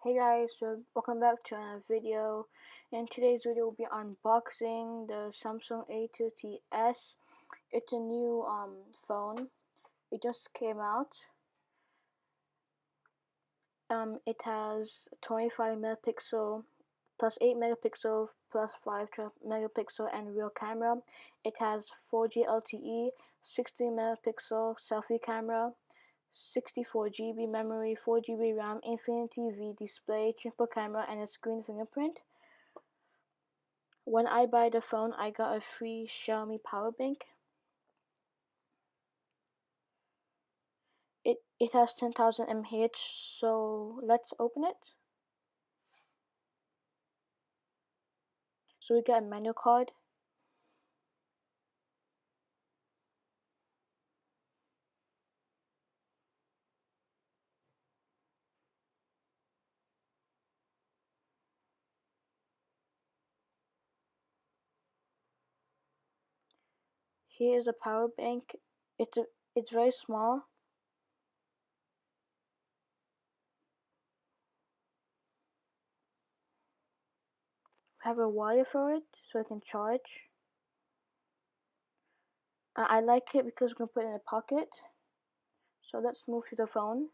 Hey guys, so welcome back to another video. In today's video we'll be unboxing the Samsung A30s. It's a new phone. It just came out. It has 25 megapixel plus 8 megapixel plus 5 megapixel and rear camera. It has 4G LTE, 16 megapixel selfie camera, 64 GB memory, 4 GB RAM, Infinity V display, triple camera, and a screen fingerprint. When I buy the phone, I got a free Xiaomi Powerbank. It has 10,000 mAh, so let's open it. So we get a menu card. Here is a power bank. It's very small. We have a wire for it, so I can charge. I like it because we can put it in a pocket. So let's move to the phone.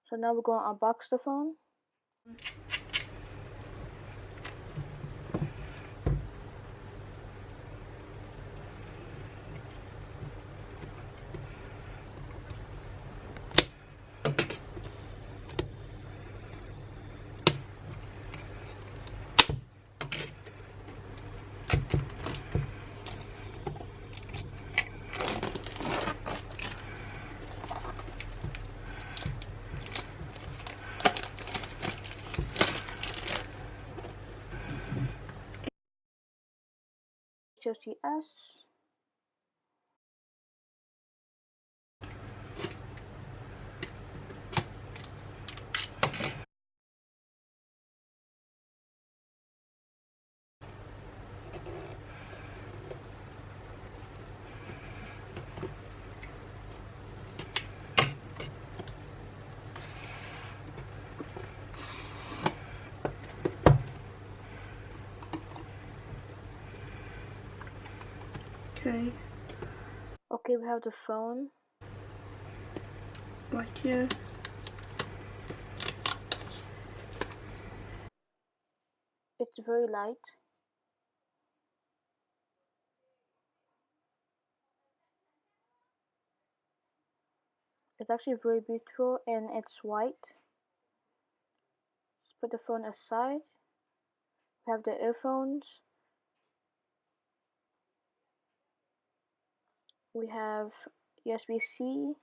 So now we're going to unbox the phone. A30s. Okay, we have the phone right here. It's very light. It's actually very beautiful and it's white. Let's put the phone aside. We have the earphones. We have USB-C.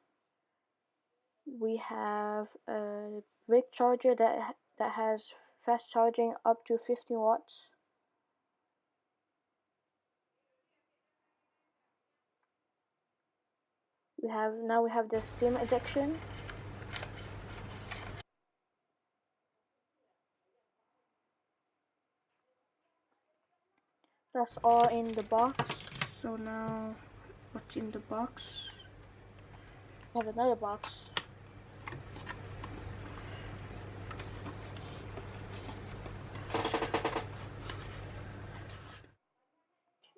We have a brick charger that has fast charging up to 15 watts. Now we have the SIM ejection. That's all in the box. So now, what's in the box? We have another box.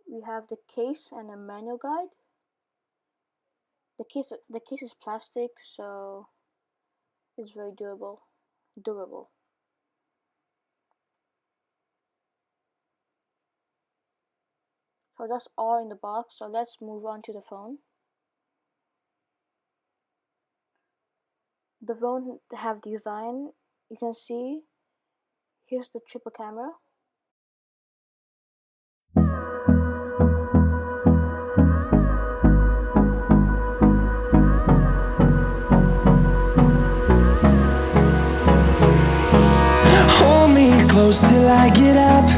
We have the case and a manual guide. The case is plastic, so it's very durable. So that's all in the box. So let's move on to the phone. The phone have design. You can see here's the triple camera. Hold me close till I get up.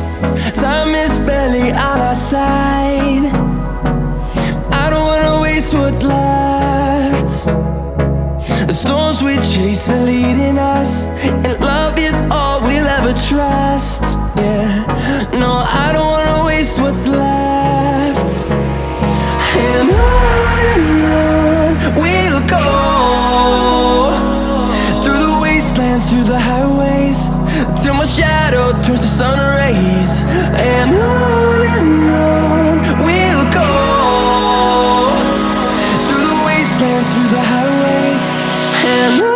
Time is barely on our side. I don't wanna waste what's left. The storms we chase are leading us, and love is all we'll ever trust. Yeah, no, I don't wanna waste what's left. And on we'll go. through the highways, till my shadow turns to sun rays. And on we'll go, through the wastelands, through the highways. And on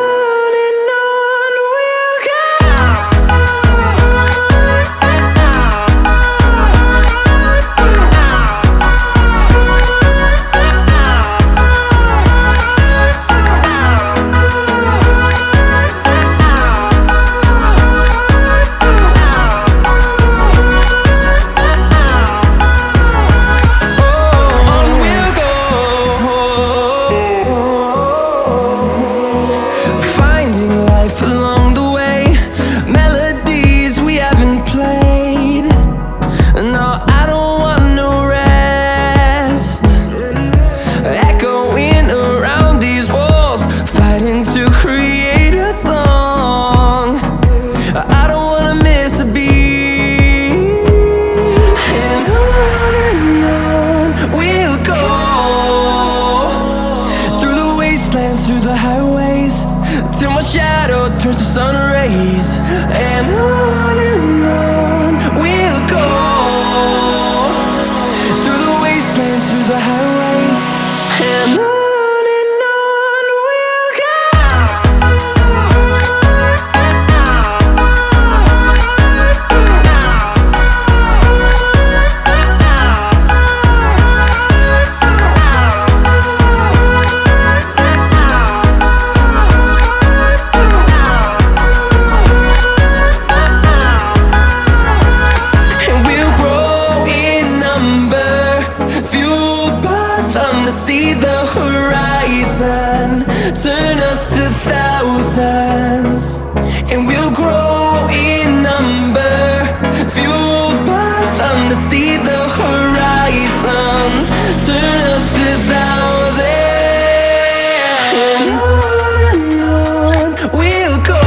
we'll go. Through the highways, till my shadow turns to sun rays. And on we'll go, through the wastelands, through the highways. And on we'll go. See the horizon turn us to thousands, and we'll grow in number, fueled by them to see the horizon turn us to thousands. And on we'll go,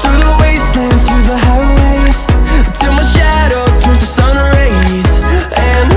through the wastelands, through the highways, till my shadow turns to sun rays. And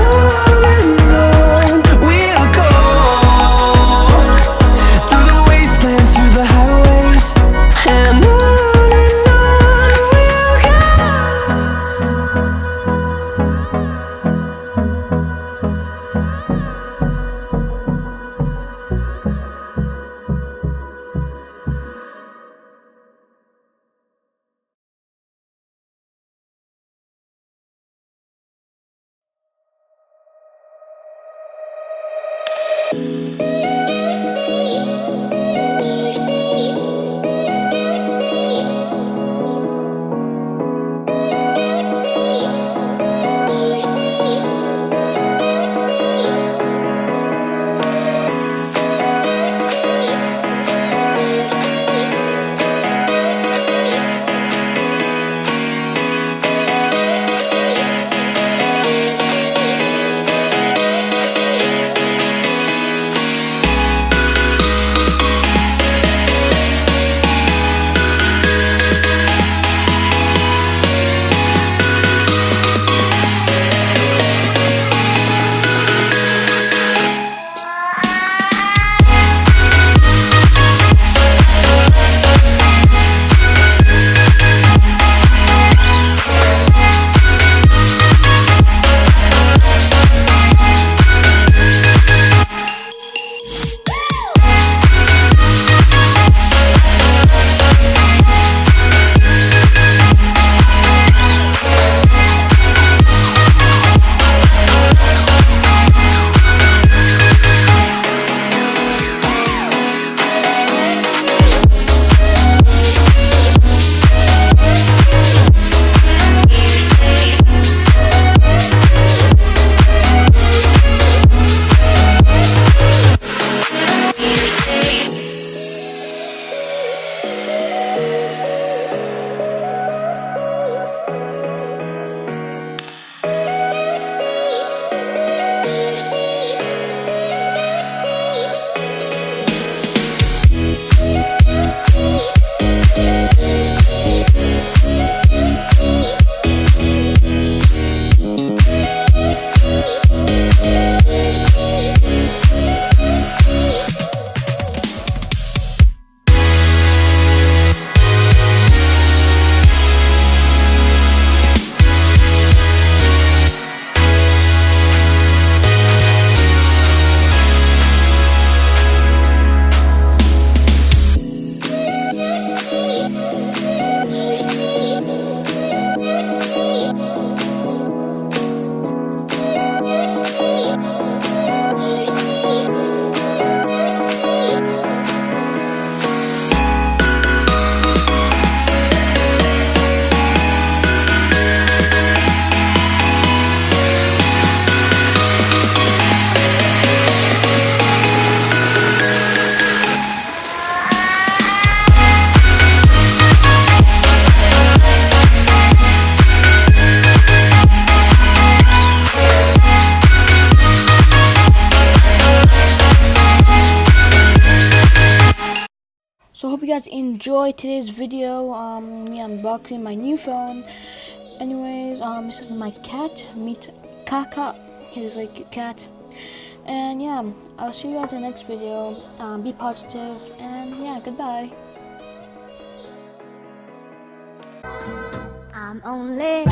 hope you guys enjoyed today's video. Me unboxing my new phone. Anyways, this is my cat. Meet Kaka. He's a very cute cat. And yeah, I'll see you guys in the next video. Be positive, and yeah, goodbye. I'm only